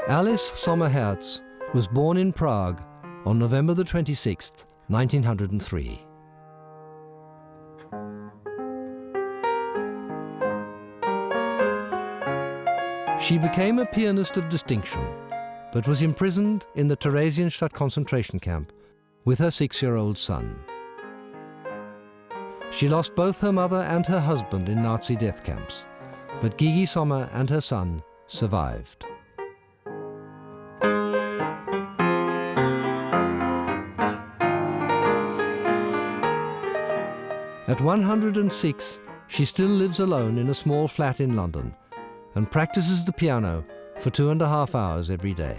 Alice Sommer Herz was born in Prague on November the 26th, 1903. She became a pianist of distinction, but was imprisoned in the Theresienstadt concentration camp with her 6-year-old son. She lost both her mother and her husband in Nazi death camps, but Gigi Sommer and her son survived. At 106, she still lives alone in a small flat in London and practices the piano for 2.5 hours every day.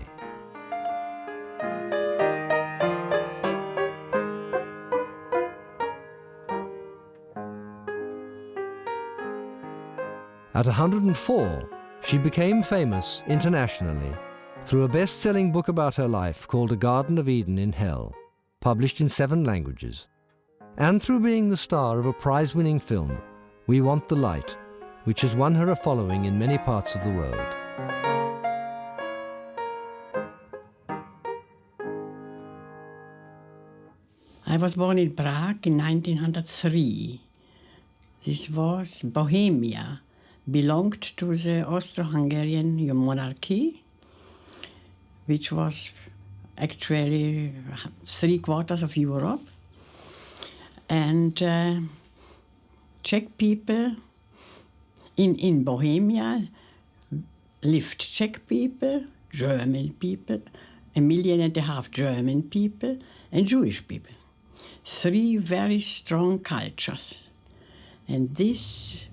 At 104, she became famous internationally through a best-selling book about her life called A Garden of Eden in Hell, published in 7 languages, and through being the star of a prize-winning film, We Want the Light, which has won her a following in many parts of the world. I was born in Prague in 1903. This was Bohemia, belonged to the Austro-Hungarian monarchy, which was actually 3/4 of Europe. And Czech people in Bohemia lived Czech people, German people, 1.5 million German people, and Jewish people. 3 very strong cultures. And these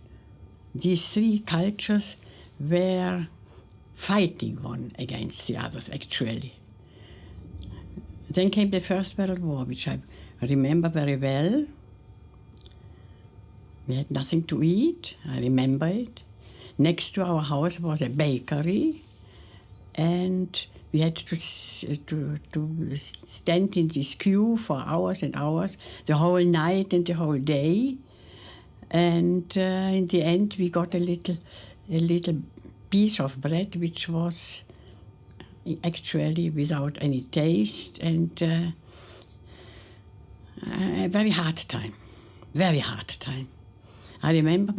3 cultures were fighting one against the others, actually. Then came the First World War, which I remember very well. We had nothing to eat, I remember it. Next to our house was a bakery, and we had to stand in this queue for hours and hours, the whole night and the whole day. And in the end, we got a little piece of bread, which was actually without any taste, and a very hard time, very hard time. I remember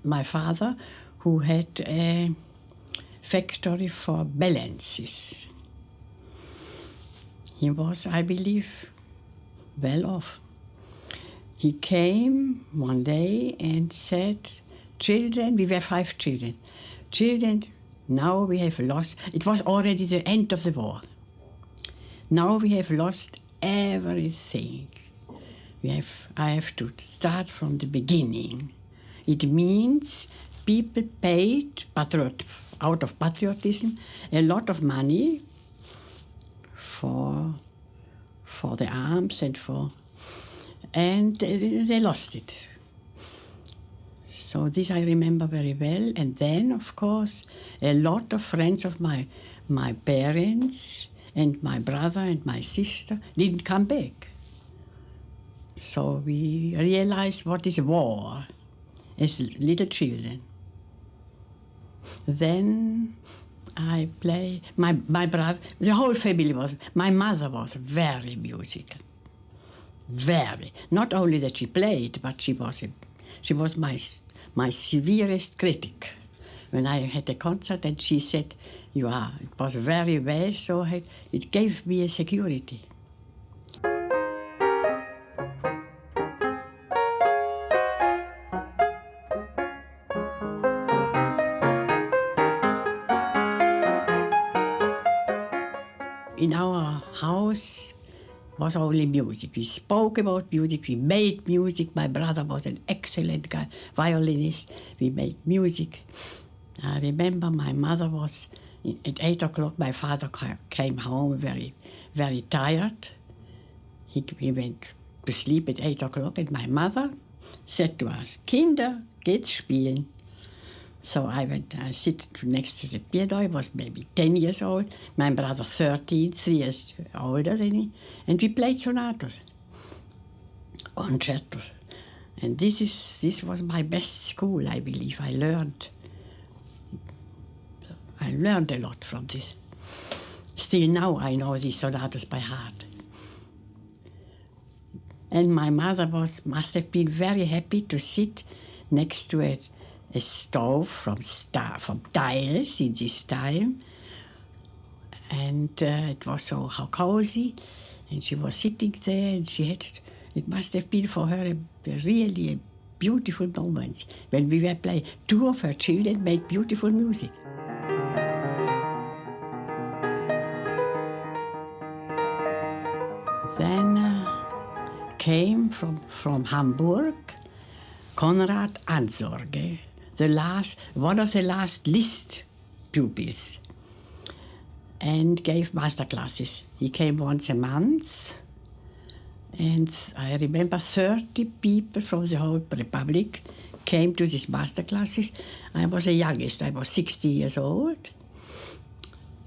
my father, who had a factory for balances. He was, I believe, well off. He came one day and said, "Children," we were 5 children, "Children, now we have lost," it was already the end of the war. "Now we have lost everything. I have to start from the beginning. It means people paid, out of patriotism, a lot of money for the arms and they lost it. So this I remember very well. And then, of course, a lot of friends of my parents and my brother and my sister didn't come back. So we realized what is war as little children. Then I played, my brother, the whole family my mother was very musical. Very. Not only that she played, but she was my severest critic. When I had a concert and she said, it was very well, so it gave me a security. In our house was only music. We spoke about music, we made music. My brother was an excellent guy, violinist. We made music. I remember my mother was, at 8 o'clock, my father came home very, very tired. He went to sleep at 8 o'clock, and my mother said to us, "Kinder, geht's spielen." So I sit next to the piano. I was maybe 10 years old. My brother 13, 3 years older than me. And we played sonatas, concertos. And this was my best school, I believe. I learned a lot from this. Still now I know these sonatas by heart. And my mother must have been very happy to sit next to a stove from tiles in this time. And it was so cozy. And she was sitting there, and it must have been for her really a beautiful moment when we were playing. Two of her children made beautiful music. Then came from Hamburg Konrad Ansorge, one of the last Liszt pupils, and gave master classes. He came once a month, and I remember 30 people from the whole Republic came to these master classes. I was the youngest, I was 60 years old.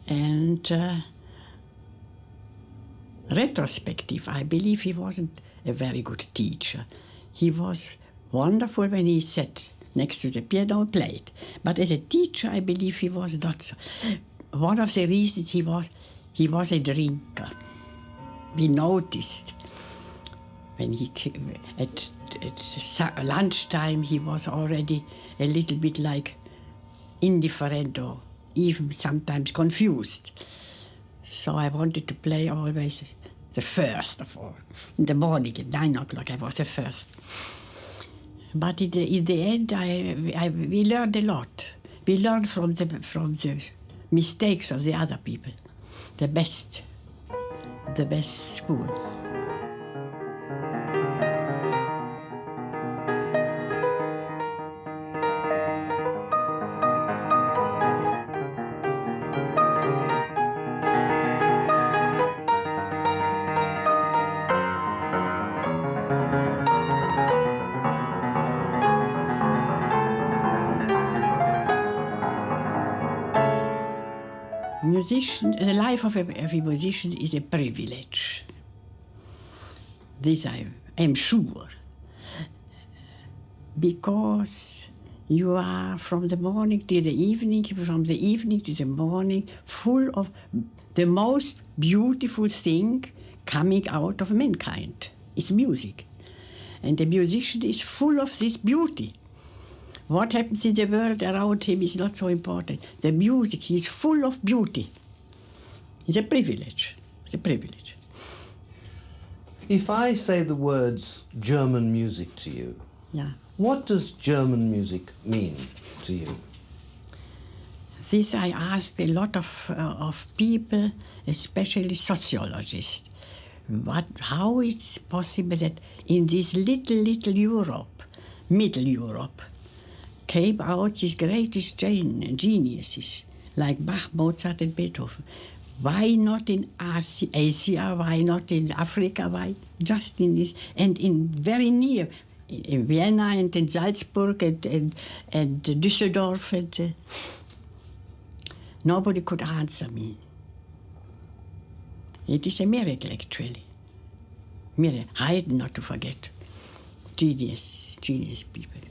And retrospective, I believe he wasn't a very good teacher. He was wonderful when he sat next to the piano and played. But as a teacher, I believe he was not so. One of the reasons he was a drinker. We noticed when he came at lunchtime, he was already a little bit like indifferent or even sometimes confused. So I wanted to play always the first of all. In the morning at 9 o'clock, I was the first. But in the end, we learned a lot. We learned from the mistakes of the other people. The best school. The life of a musician is a privilege. This I am sure. Because you are from the morning to the evening, from the evening to the morning, full of the most beautiful thing coming out of mankind. It's music. And the musician is full of this beauty. What happens in the world around him is not so important. The music, he is full of beauty. It's a privilege. It's a privilege. If I say the words German music to you, yeah. What does German music mean to you? This I asked a lot of people, especially sociologists. How it's possible that in this little Europe, Middle Europe, came out these greatest geniuses like Bach, Mozart, and Beethoven. Why not in Asia? Why not in Africa? Why just in this? And in very near, in Vienna and in Salzburg and Düsseldorf. And, nobody could answer me. It is a miracle, actually. Miracle. Haydn, not to forget. Genius people.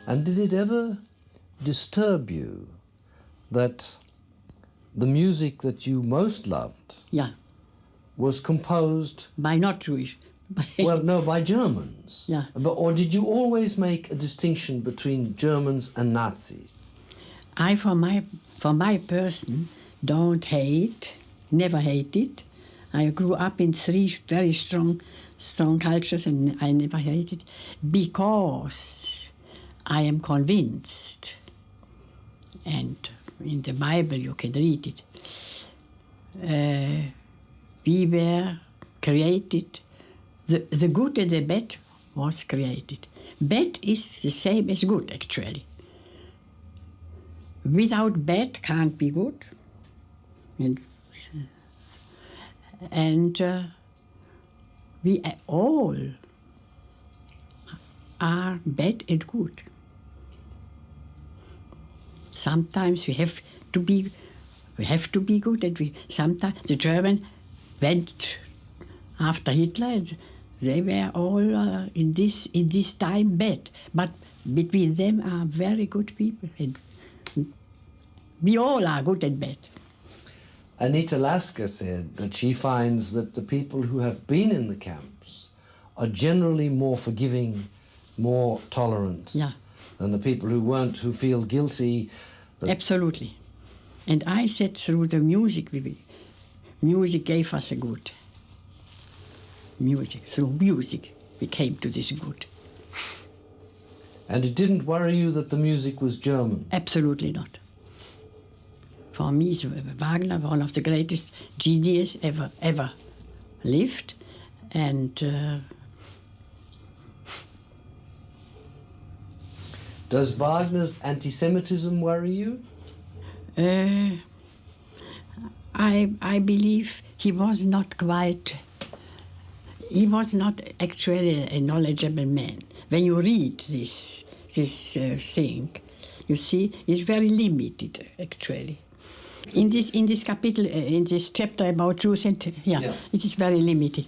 And did it ever disturb you that the music that you most loved yeah. was composed by not Jewish, Well, no, by Germans. Yeah. Or did you always make a distinction between Germans and Nazis? I, for my person, don't hate, never hated. I grew up in 3 very strong cultures, and I never hated because I am convinced, and in the Bible you can read it, we were created, the good and the bad was created. Bad is the same as good, actually. Without bad can't be good. And we all are bad and good. Sometimes we have to be good, and sometimes the German went after Hitler, and they were all in this time bad. But between them are very good people, and we all are good and bad. Anita Lasker said that she finds that the people who have been in the camps are generally more forgiving, more tolerant than the people who weren't, who feel guilty. Absolutely. And I said through the music gave us a good. Through music we came to this good. And it didn't worry you that the music was German? Absolutely not. For me, Wagner, one of the greatest geniuses ever lived, and does Wagner's anti-Semitism worry you? I believe he was not actually a knowledgeable man. When you read this thing, you see, it's very limited, actually. In this capital, in this chapter about Jews, it is very limited.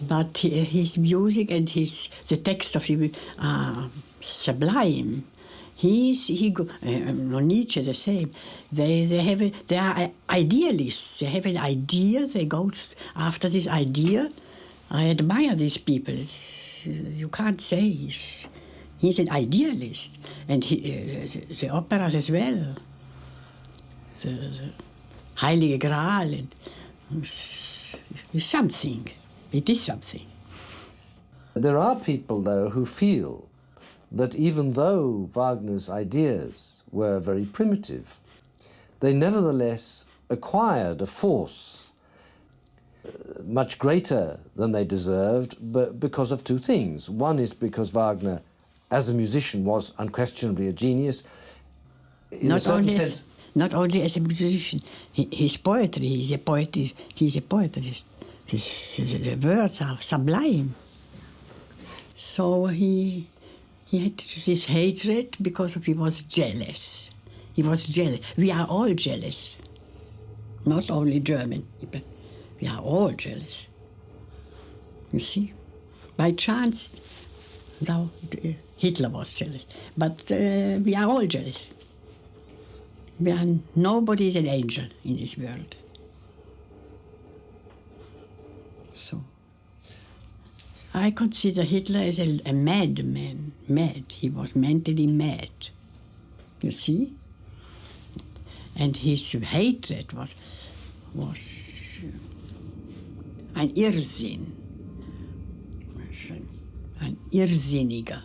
But his music and the text of him are sublime. Nietzsche the same. They are idealists. They have an idea. They go after this idea. I admire these people. You can't say he's an idealist, and the operas as well. The Heilige Graal, and it's something. It is something. There are people, though, who feel that even though Wagner's ideas were very primitive, they nevertheless acquired a force much greater than they deserved, but because of 2 things. One is because Wagner, as a musician, was unquestionably a genius. In a certain sense, not only as a musician, his poetry, he's a poetist. The words are sublime. So he had this hatred because he was jealous. He was jealous. We are all jealous. Not only German people. We are all jealous. You see? By chance, Hitler was jealous. But we are all jealous. Nobody is an angel in this world. So, I consider Hitler as a madman. Mad. He was mentally mad. You see? And his hatred was ein Irrsinn. Ein Irrsinniger.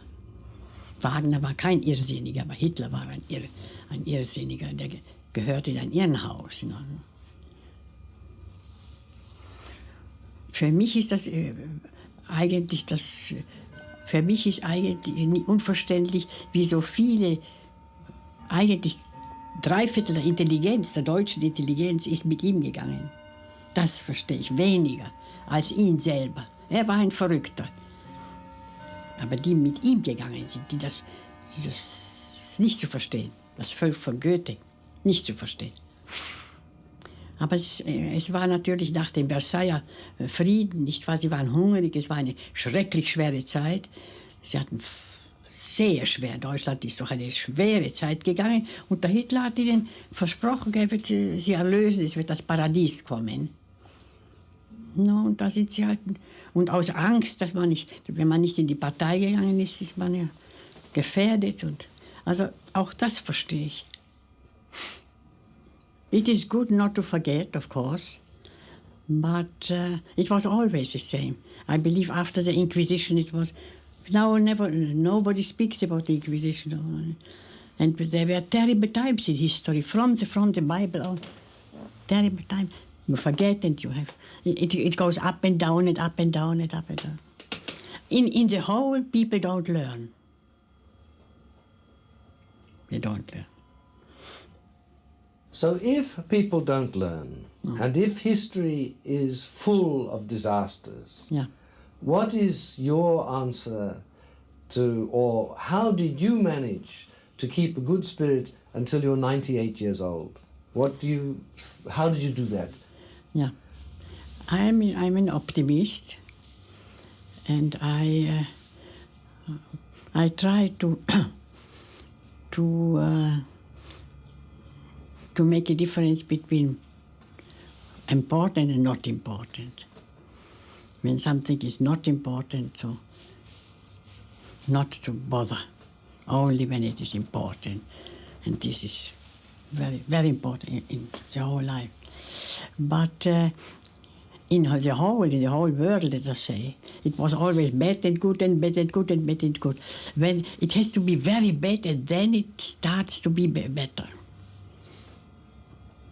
Wagner war kein Irrsinniger, aber Hitler war ein Irrsinniger, der gehört in ein Irrenhaus. Ne? Für mich ist eigentlich unverständlich, wie so viele, eigentlich 3/4 der Intelligenz, der deutschen Intelligenz, ist mit ihm gegangen. Das verstehe ich weniger als ihn selber. Er war ein Verrückter. Aber die mit ihm gegangen sind, das nicht zu verstehen. Das Volk von Goethe nicht zu verstehen. Aber es war natürlich nach dem Versailler Frieden, nicht wahr? Sie waren hungrig, es war eine schrecklich schwere Zeit. Sie hatten sehr schwer, Deutschland ist durch eine schwere Zeit gegangen. Und der Hitler hat ihnen versprochen, er wird sie erlösen, es wird das Paradies kommen. No, und da sind sie halt Und aus Angst, dass man nicht, wenn man nicht in die Partei gegangen ist, ist man ja gefährdet. Und, also auch das verstehe ich. It is good not to forget, of course, but it was always the same. I believe after the Inquisition it was, now nobody speaks about the Inquisition. And there were terrible times in history, from the Bible on. Terrible time. You forget and you have, it goes up and down and up and down and up and down. In the whole, people don't learn. They don't learn. So if people don't learn, and if history is full of disasters, what is your answer to, or how did you manage to keep a good spirit until you're 98 years old? How did you do that? Yeah, I'm an optimist, and I try to make a difference between important and not important. When something is not important, so not to bother, only when it is important. And this is very, very important in the whole life. But in the whole world, let us say, it was always bad and good and bad and good and bad and good. When it has to be very bad, and then it starts to be better.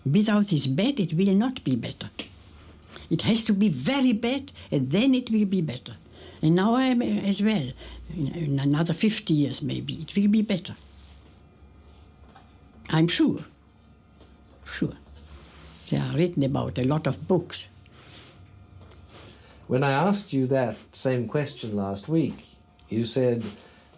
Without this bad, it will not be better. It has to be very bad, and then it will be better. And now I am as well. In another 50 years, maybe, it will be better. I'm sure. Sure. They are written about a lot of books. When I asked you that same question last week, you said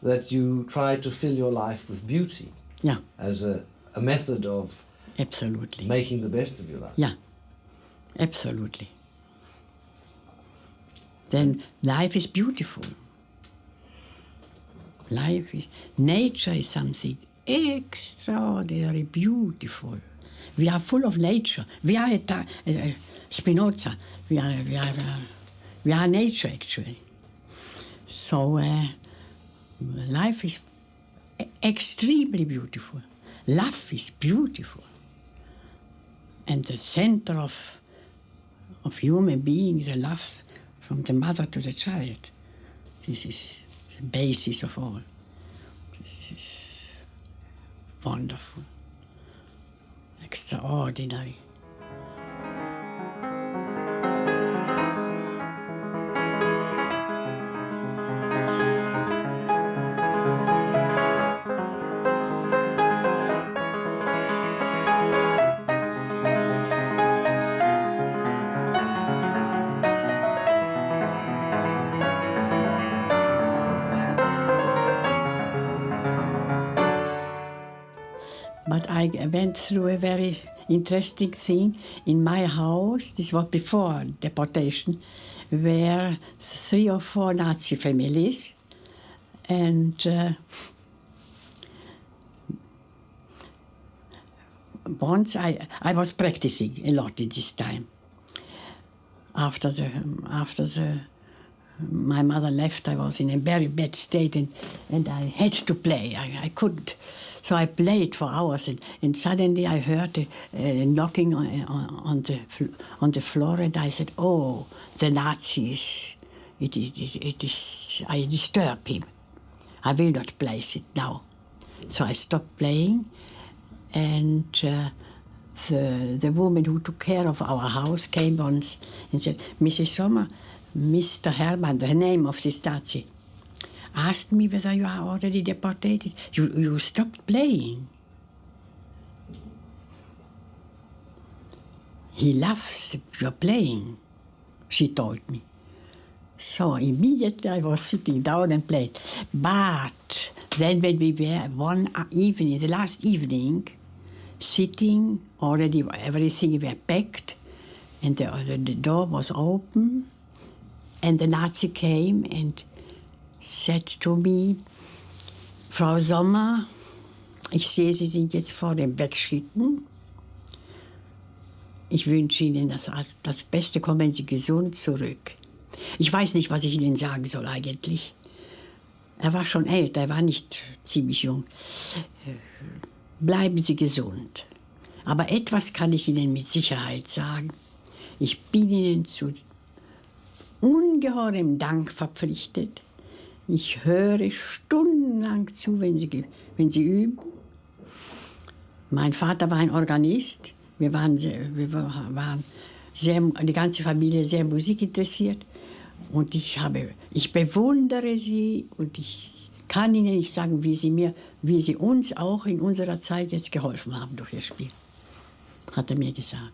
that you try to fill your life with beauty. Yeah. As a method of absolutely making the best of your life. Yeah, absolutely. Then life is beautiful. Nature is something extraordinarily beautiful. We are full of nature. We are Spinoza. We are nature, actually. So life is extremely beautiful. Love is beautiful. And the center of human being is the love from the mother to the child. This is the basis of all. This is wonderful, extraordinary. But I went through a very interesting thing. In my house, this was before deportation, were 3 or 4 Nazi families. And once I was practicing a lot in this time. After my mother left, I was in a very bad state, and I had to play. I couldn't. So I played for hours, and suddenly I heard a knocking on the floor, and I said, "Oh, the Nazis! It is. I disturb him. I will not play it now." So I stopped playing, and the woman who took care of our house came once and said, "Mrs. Sommer, Mr. Hermann, the name of this Nazi, asked me whether you are already deported. You stopped playing. He loves your playing," she told me. So immediately I was sitting down and played. But then when we were one evening, the last evening, sitting, already everything were packed, and the door was open, and the Nazi came and said to me, "Frau Sommer, ich sehe, Sie sind jetzt vor dem Wegschicken. Ich wünsche Ihnen das Beste, kommen Sie gesund zurück." Ich weiß nicht, was ich Ihnen sagen soll eigentlich. Er war schon älter, er war nicht ziemlich jung. Bleiben Sie gesund. Aber etwas kann ich Ihnen mit Sicherheit sagen. Ich bin Ihnen zu ungeheurem Dank verpflichtet. Ich höre stundenlang zu, wenn Sie üben. Mein Vater war ein Organist. Wir waren die ganze Familie sehr musikinteressiert. Und ich bewundere Sie und ich kann Ihnen nicht sagen, wie Sie uns auch in unserer Zeit jetzt geholfen haben durch Ihr Spiel. Hat er mir gesagt.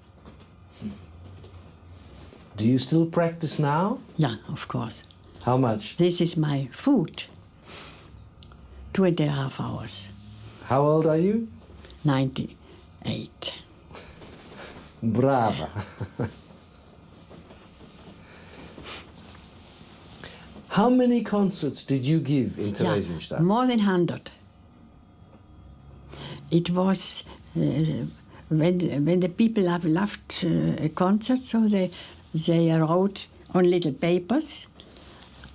Do you still practice now? Yeah, of course. How much? This is my food. 2.5 hours. How old are you? 98. Brava. How many concerts did you give in Theresienstadt? Yeah, more than 100. It was when the people loved a concert, so they wrote on little papers,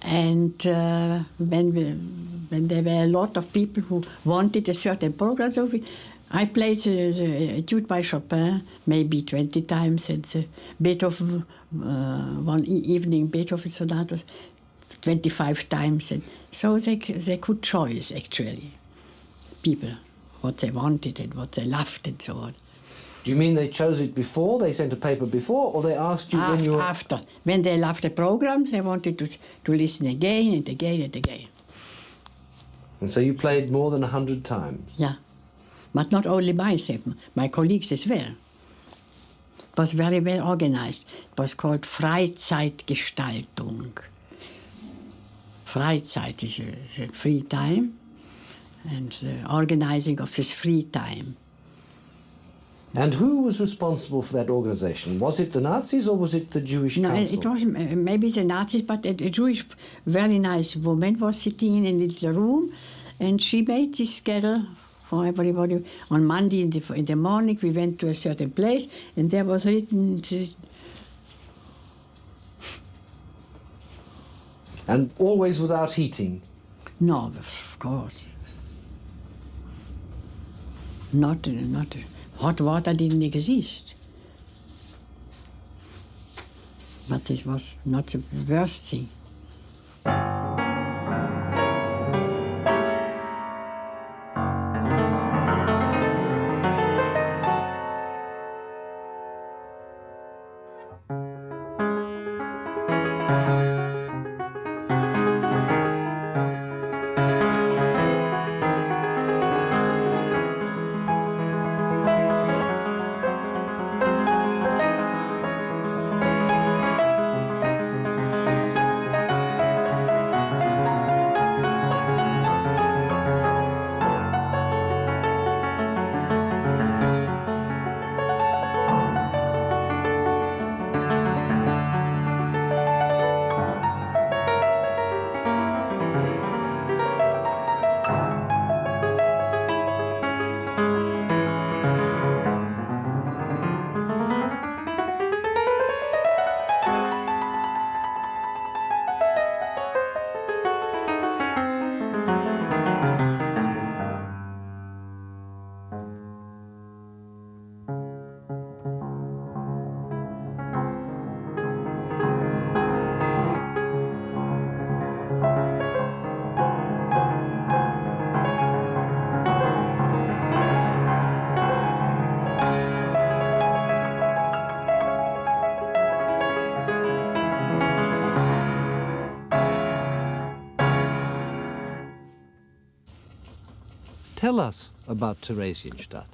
and when there were a lot of people who wanted a certain program, so I played the etude by Chopin maybe 20 times, and the Beethoven one evening Beethoven sonatas 25 times, and so they could choose actually people what they wanted and what they loved and so on. Do you mean they chose it before? They sent a paper before, or they asked you when you were... After. When they loved the program, they wanted to listen again and again and again. And so you played more than 100 times? Yeah. But not only myself, my colleagues as well. It was very well organized. It was called Freizeitgestaltung. Freizeit is a free time, and the organizing of this free time. And who was responsible for that organization? Was it the Nazis or was it the Jewish Council? No, it was maybe the Nazis, but a Jewish, very nice woman was sitting in a little room, and she made this schedule for everybody. On Monday in the morning, we went to a certain place, and there was written... And always without heating? No, of course. Not hot water didn't exist. But this was not the worst thing. Tell us about Theresienstadt.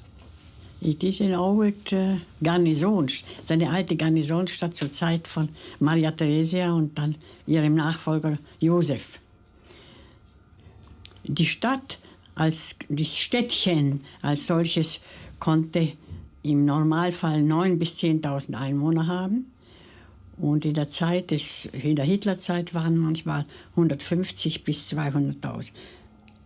It is an old Garnison, eine alte Garnisonsstadt zur Zeit von Maria Theresia und dann ihrem Nachfolger Josef. Die Stadt, das Städtchen als solches konnte im Normalfall 9.000 bis 10.000 Einwohner haben. Und in der Hitlerzeit waren manchmal 150 bis 200.000.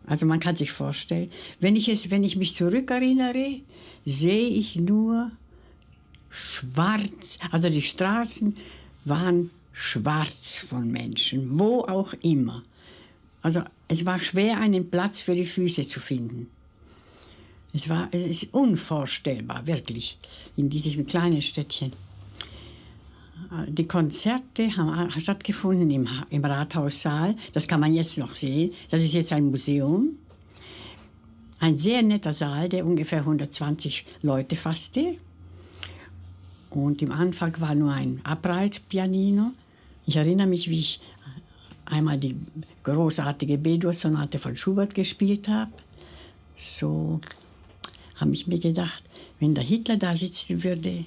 Also man kann sich vorstellen, wenn ich mich zurückerinnere, sehe ich nur schwarz. Also die Straßen waren schwarz von Menschen, wo auch immer. Also es war schwer, einen Platz für die Füße zu finden. Es ist unvorstellbar, wirklich, in diesem kleinen Städtchen. Die Konzerte haben stattgefunden im Rathaussaal. Das kann man jetzt noch sehen. Das ist jetzt ein Museum. Ein sehr netter Saal, der ungefähr 120 Leute fasste. Und im Anfang war nur ein Upright-Pianino. Ich erinnere mich, wie ich einmal die großartige B-Dur-Sonate von Schubert gespielt habe. So habe ich mir gedacht, wenn der Hitler da sitzen würde,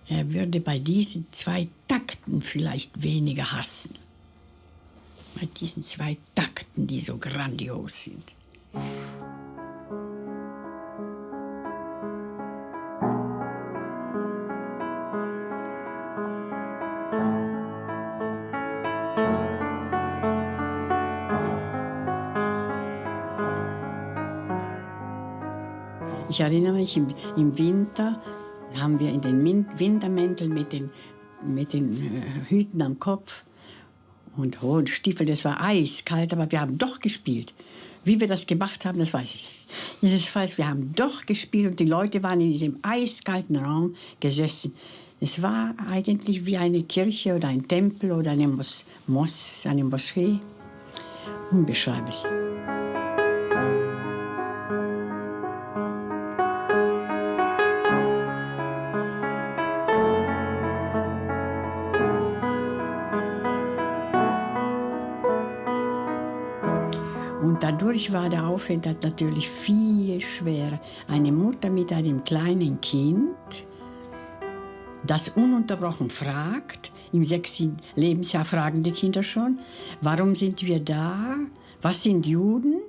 er würde bei diesen 2 Takten vielleicht weniger hassen. Bei diesen 2 Takten, die so grandios sind. Ich erinnere mich, im Winter haben wir in den Wintermänteln mit den Hüten am Kopf und hohen Stiefeln. Das war eiskalt, aber wir haben doch gespielt. Wie wir das gemacht haben, das weiß ich. Jedenfalls, wir haben doch gespielt und die Leute waren in diesem eiskalten Raum gesessen. Es war eigentlich wie eine Kirche oder ein Tempel oder eine Moschee. Unbeschreiblich. Und dadurch war der Aufenthalt natürlich viel schwerer. Eine Mutter mit einem kleinen Kind, das ununterbrochen fragt, im 6. Lebensjahr fragen die Kinder schon, warum sind wir da? Was sind Juden?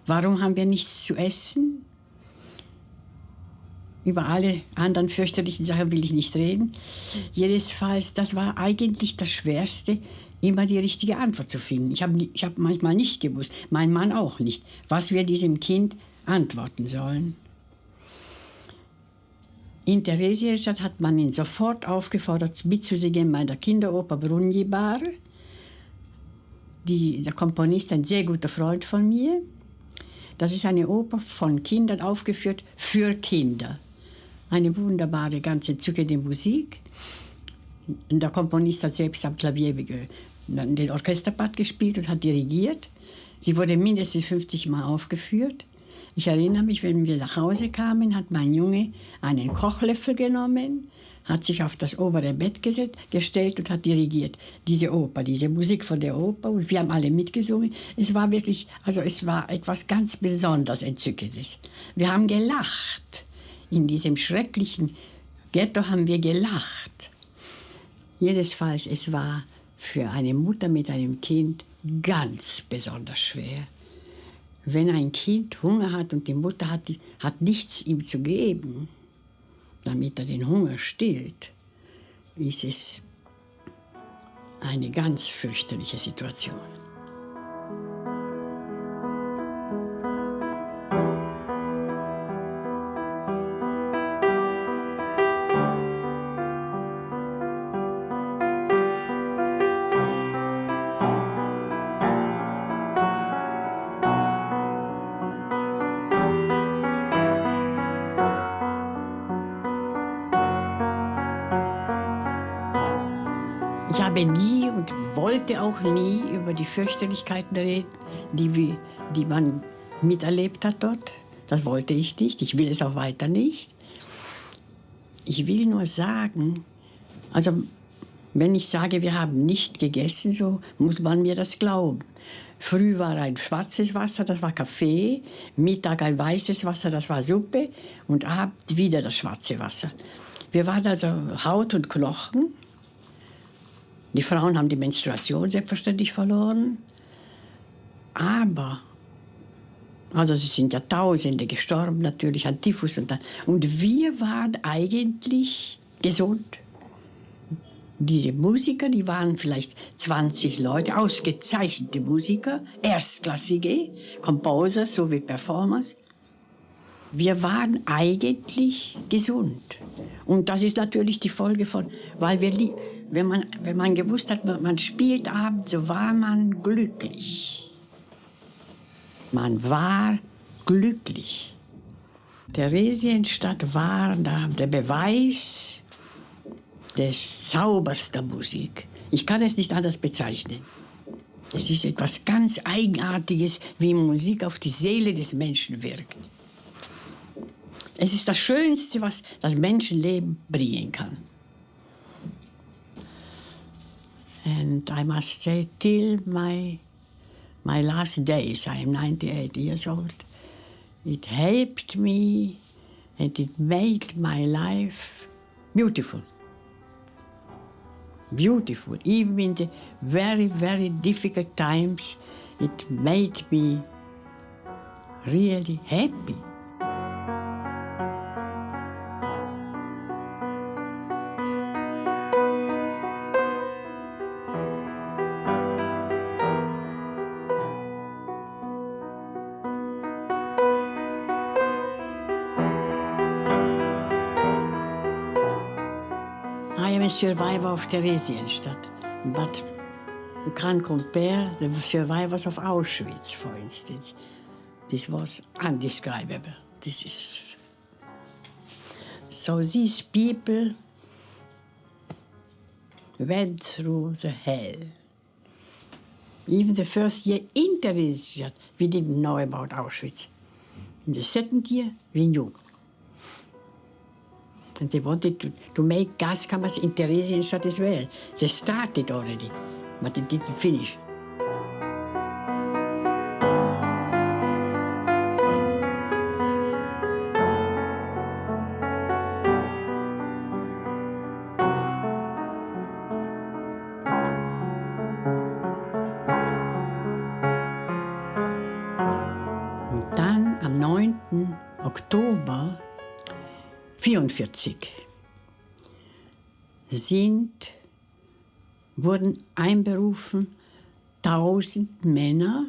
Warum haben wir nichts zu essen? Über alle anderen fürchterlichen Sachen will ich nicht reden. Jedenfalls, das war eigentlich das Schwerste, immer die richtige Antwort zu finden. Ich hab manchmal nicht gewusst, mein Mann auch nicht, was wir diesem Kind antworten sollen. In Theresienstadt hat man ihn sofort aufgefordert, mitzusingen bei der Kinderoper Brunjibar. Der Komponist, ein sehr guter Freund von mir. Das ist eine Oper von Kindern aufgeführt für Kinder. Eine wunderbare, ganz entzückende Musik. Der Komponist hat selbst am Klavier den Orchesterpart gespielt und hat dirigiert. Sie wurde mindestens 50 Mal aufgeführt. Ich erinnere mich, wenn wir nach Hause kamen, hat mein Junge einen Kochlöffel genommen, hat sich auf das obere Bett gestellt und hat dirigiert. Diese Oper, diese Musik von der Oper. Und wir haben alle mitgesungen. Es war wirklich, es war etwas ganz besonders Entzückendes. Wir haben gelacht. In diesem schrecklichen Ghetto haben wir gelacht. Jedenfalls, es war für eine Mutter mit einem Kind ganz besonders schwer. Wenn ein Kind Hunger hat und die Mutter hat nichts ihm zu geben, damit er den Hunger stillt, ist es eine ganz fürchterliche Situation. Ich habe nie und wollte auch nie über die Fürchterlichkeiten reden, die man miterlebt hat dort. Das wollte ich nicht. Ich will es auch weiter nicht. Ich will nur sagen, wenn ich sage, wir haben nicht gegessen, so muss man mir das glauben. Früh war ein schwarzes Wasser, das war Kaffee. Mittag ein weißes Wasser, das war Suppe. Und abends wieder das schwarze Wasser. Wir waren also Haut und Knochen. Die Frauen haben die Menstruation selbstverständlich verloren. Aber, es sind ja Tausende gestorben natürlich an Typhus. Und wir waren eigentlich gesund. Diese Musiker, die waren vielleicht 20 Leute, ausgezeichnete Musiker, erstklassige Composer sowie Performers. Wir waren eigentlich gesund. Und das ist natürlich die Folge von, weil wenn man gewusst hat, man spielt abends, so war man glücklich. Man war glücklich. Theresienstadt war der Beweis des Zaubers der Musik. Ich kann es nicht anders bezeichnen. Es ist etwas ganz Eigenartiges, wie Musik auf die Seele des Menschen wirkt. Es ist das Schönste, was das Menschenleben bringen kann. And I must say, till my last days, I am 98 years old, it helped me and it made my life beautiful. Beautiful. Even in the very, very difficult times, it made me really happy. I am a survivor of Theresienstadt, but you can't compare the survivors of Auschwitz, for instance. This was undescribable. So these people went through the hell. Even the first year in Theresienstadt, we didn't know about Auschwitz. In the second year, we knew. And they wanted to make gas cameras in Theresienstadt as well. They started already, but it didn't finish. Und dann am 9. Oktober 1944 wurden einberufen 1000 Männer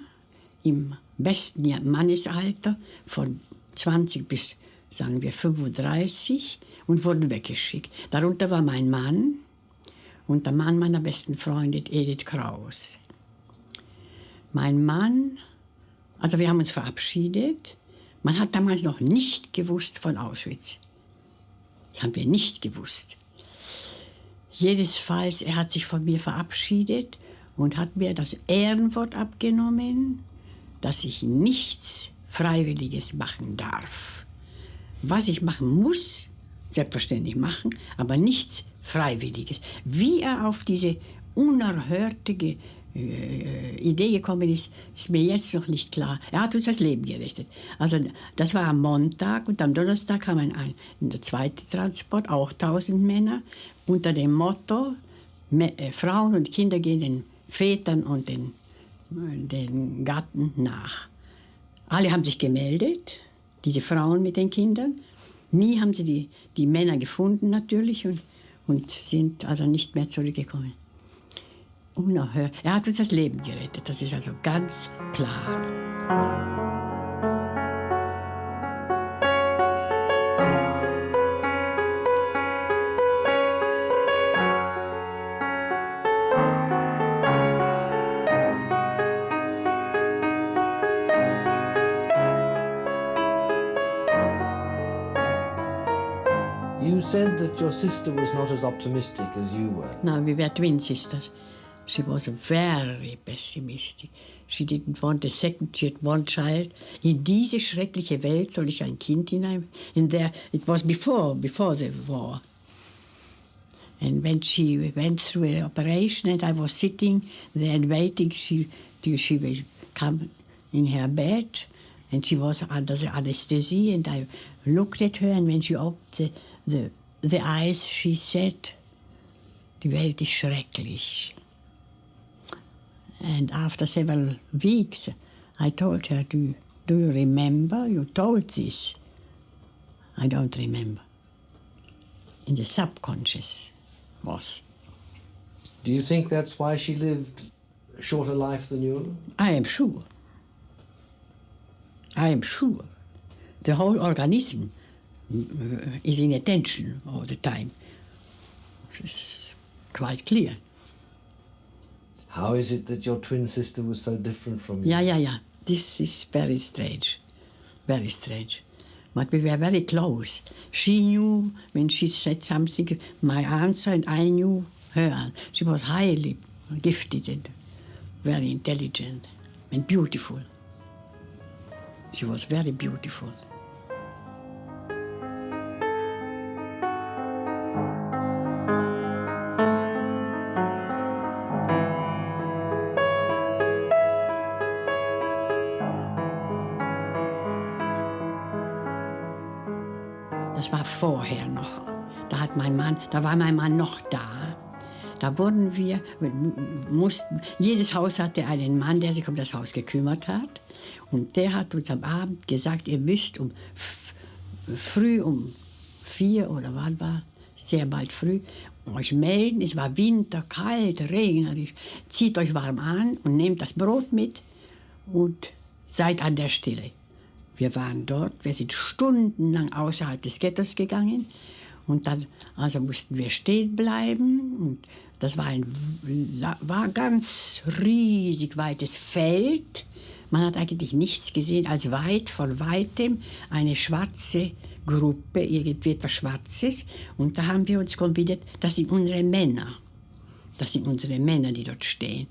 im besten Mannesalter von 20 bis, sagen wir, 35 und wurden weggeschickt. Darunter war mein Mann und der Mann meiner besten Freundin Edith Kraus. Mein Mann, also wir haben uns verabschiedet. Man hat damals noch nicht gewusst von Auschwitz. Das haben wir nicht gewusst. Jedenfalls, er hat sich von mir verabschiedet und hat mir das Ehrenwort abgenommen, dass ich nichts Freiwilliges machen darf. Was ich machen muss, selbstverständlich machen, aber nichts Freiwilliges. Wie er auf diese unerhörte Idee gekommen ist, ist mir jetzt noch nicht klar. Er hat uns das Leben gerettet. Also das war am Montag und am Donnerstag kam der zweite Transport, auch 1000 Männer, unter dem Motto, Frauen und Kinder gehen den Vätern und den Gatten nach. Alle haben sich gemeldet, diese Frauen mit den Kindern. Nie haben sie die Männer gefunden natürlich und sind also nicht mehr zurückgekommen. Unerhört. Er hat uns das Leben gerettet, das ist also ganz klar. You said that your sister was not as optimistic as you were. No, we were twin sisters. She was very pessimistic. She didn't want a second, she had one child. In diese schreckliche Welt soll ich ein Kind hinein. And there, it was before the war. And when she went through an operation and I was sitting there and waiting, she will come in her bed and she was under the anesthesia and I looked at her and when she opened the eyes, she said, die Welt ist schrecklich. And after several weeks, I told her, do you remember? You told this. I don't remember. In the subconscious was. Do you think that's why she lived a shorter life than you? I am sure. I am sure. The whole organism is in attention all the time. It's quite clear. How is it that your twin sister was so different from you? Yeah. This is very strange. Very strange. But we were very close. She knew when she said something, my answer, and I knew her. She was highly gifted and very intelligent and beautiful. She was very beautiful. Das war vorher noch. Da war mein Mann noch da. Da wurden wir mussten, jedes Haus hatte einen Mann, der sich um das Haus gekümmert hat. Und der hat uns am Abend gesagt, ihr müsst früh um 4 oder wann war, sehr bald früh, euch melden. Es war Winter, kalt, regnerisch. Zieht euch warm an und nehmt das Brot mit und seid an der Stelle. Wir waren dort, wir sind stundenlang außerhalb des Ghettos gegangen und dann also mussten wir stehen bleiben. Und das war ganz riesig weites Feld. Man hat eigentlich nichts gesehen als von weitem eine schwarze Gruppe, irgendwie etwas Schwarzes. Und da haben wir uns kombiniert, das sind unsere Männer. Das sind unsere Männer, die dort stehen.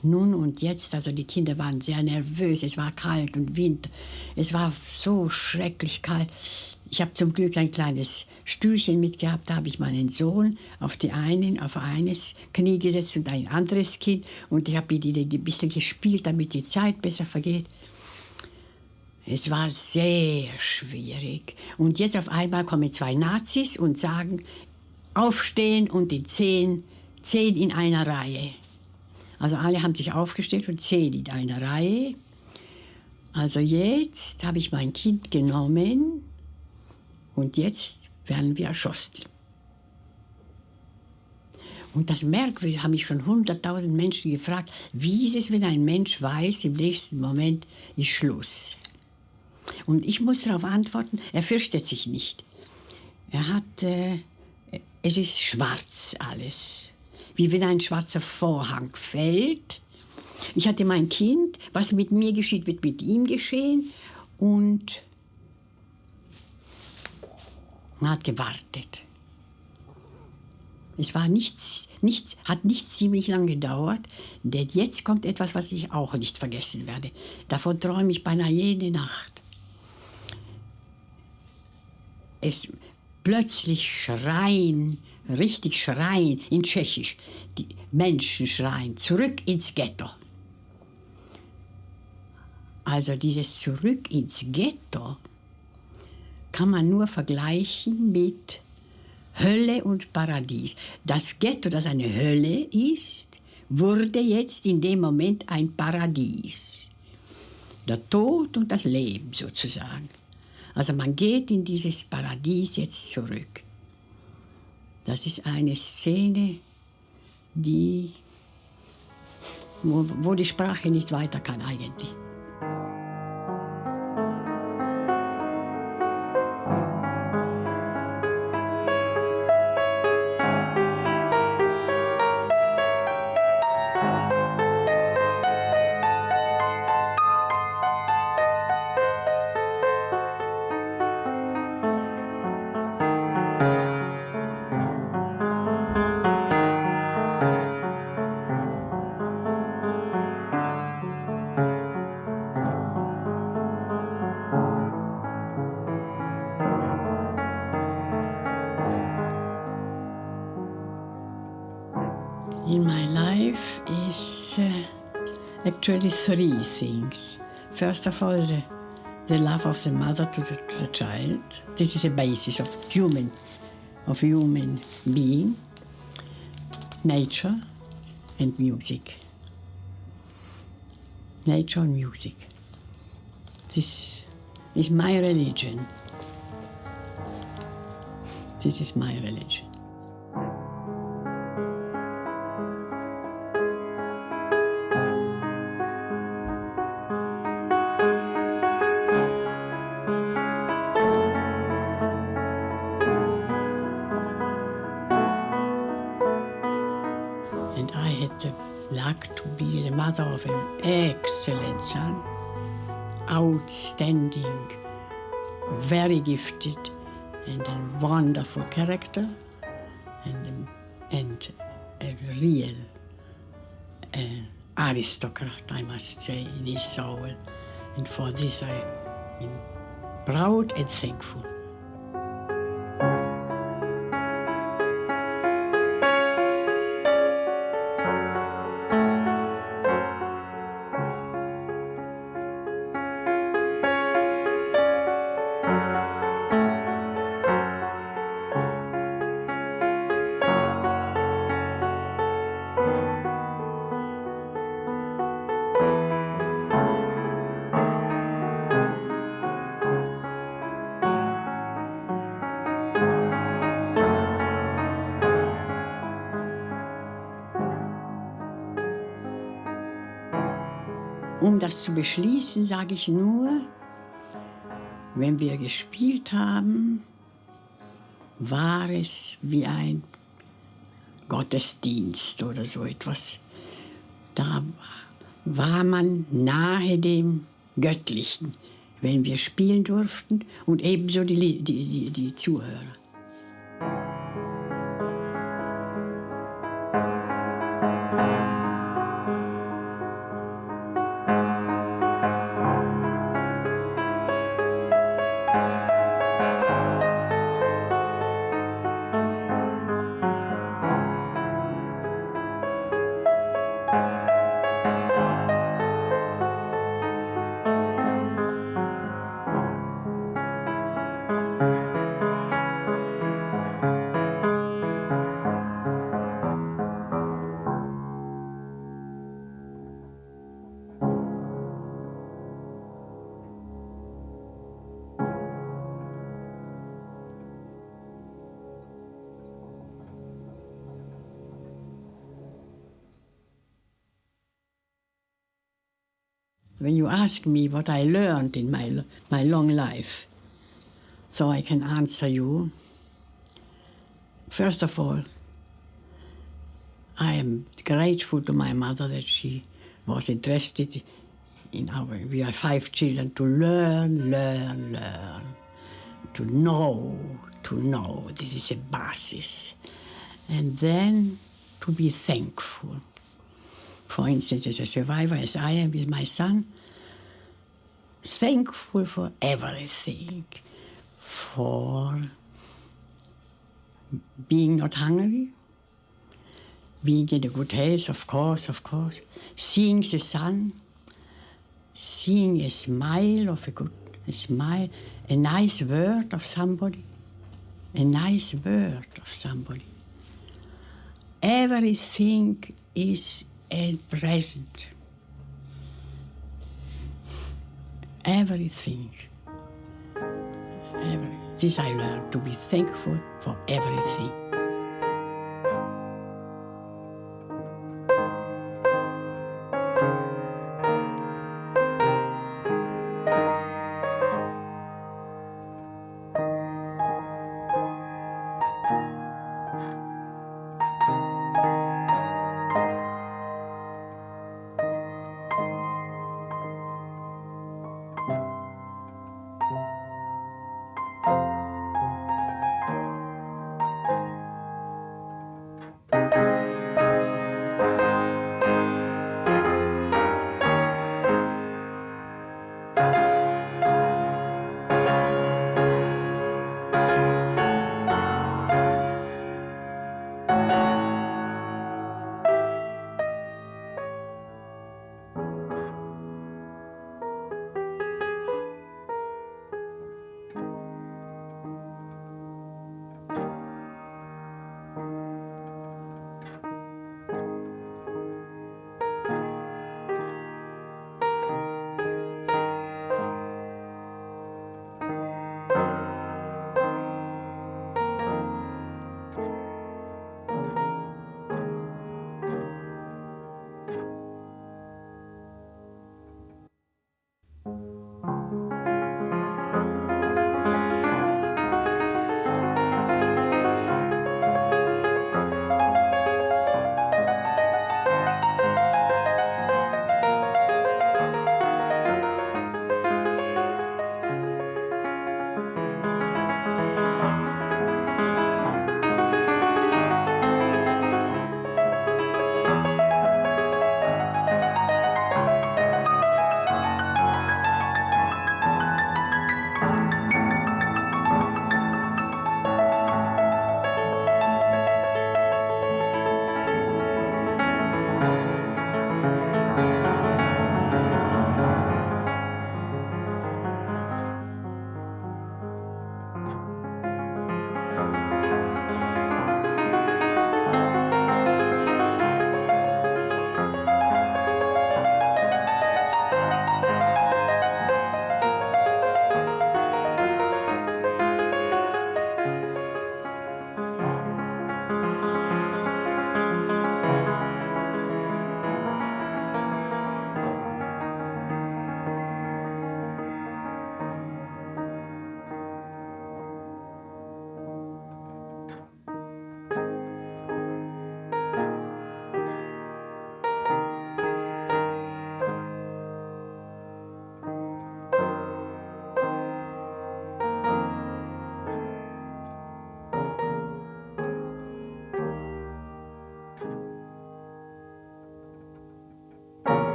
Nun und jetzt, also die Kinder waren sehr nervös, es war kalt und Wind, es war so schrecklich kalt. Ich habe zum Glück ein kleines Stühlchen mitgehabt, da habe ich meinen Sohn auf eines Knie gesetzt und ein anderes Kind und ich habe mit ihnen ein bisschen gespielt, damit die Zeit besser vergeht. Es war sehr schwierig. Und jetzt auf einmal kommen 2 Nazis und sagen, aufstehen und in 10 in einer Reihe. Also alle haben sich aufgestellt und 10 in einer Reihe. Also jetzt habe ich mein Kind genommen und jetzt werden wir erschossen. Und das Merkwürdige, haben mich schon 100.000 Menschen gefragt, wie ist es, wenn ein Mensch weiß, im nächsten Moment ist Schluss. Und ich muss darauf antworten, er fürchtet sich nicht. Es ist schwarz alles. Wie wenn ein schwarzer Vorhang fällt. Ich hatte mein Kind, was mit mir geschieht, wird mit ihm geschehen. Und man hat gewartet. Es war hat nicht ziemlich lange gedauert, denn jetzt kommt etwas, was ich auch nicht vergessen werde. Davon träume ich beinahe jede Nacht. Plötzlich schreien, richtig schreien, in Tschechisch, die Menschen schreien, zurück ins Ghetto. Also dieses Zurück ins Ghetto kann man nur vergleichen mit Hölle und Paradies. Das Ghetto, das eine Hölle ist, wurde jetzt in dem Moment ein Paradies. Der Tod und das Leben sozusagen. Also man geht in dieses Paradies jetzt zurück. Das ist eine Szene, wo die Sprache nicht weiter kann eigentlich. In my life is actually 3 things. First of all, the love of the mother to the child. This is a basis of human being. Nature and music. Nature and music. This is my religion. This is my religion. mother of an excellent son, outstanding, very gifted, and a wonderful character, and a real aristocrat, I must say, in his soul. And for this I am proud and thankful. Um das zu beschließen, sage ich nur, wenn wir gespielt haben, war es wie ein Gottesdienst oder so etwas. Da war man nahe dem Göttlichen, wenn wir spielen durften, und ebenso die Zuhörer. When you ask me what I learned in my long life, so I can answer you, first of all, I am grateful to my mother that she was interested in we are 5 children, to learn, to know, this is a basis. And then to be thankful. For instance, as a survivor, as I am with my son, thankful for everything, for being not hungry, being in a good health, of course, seeing the sun, seeing a smile a nice word of somebody, Everything is at present. Everything. This I learned, to be thankful for everything.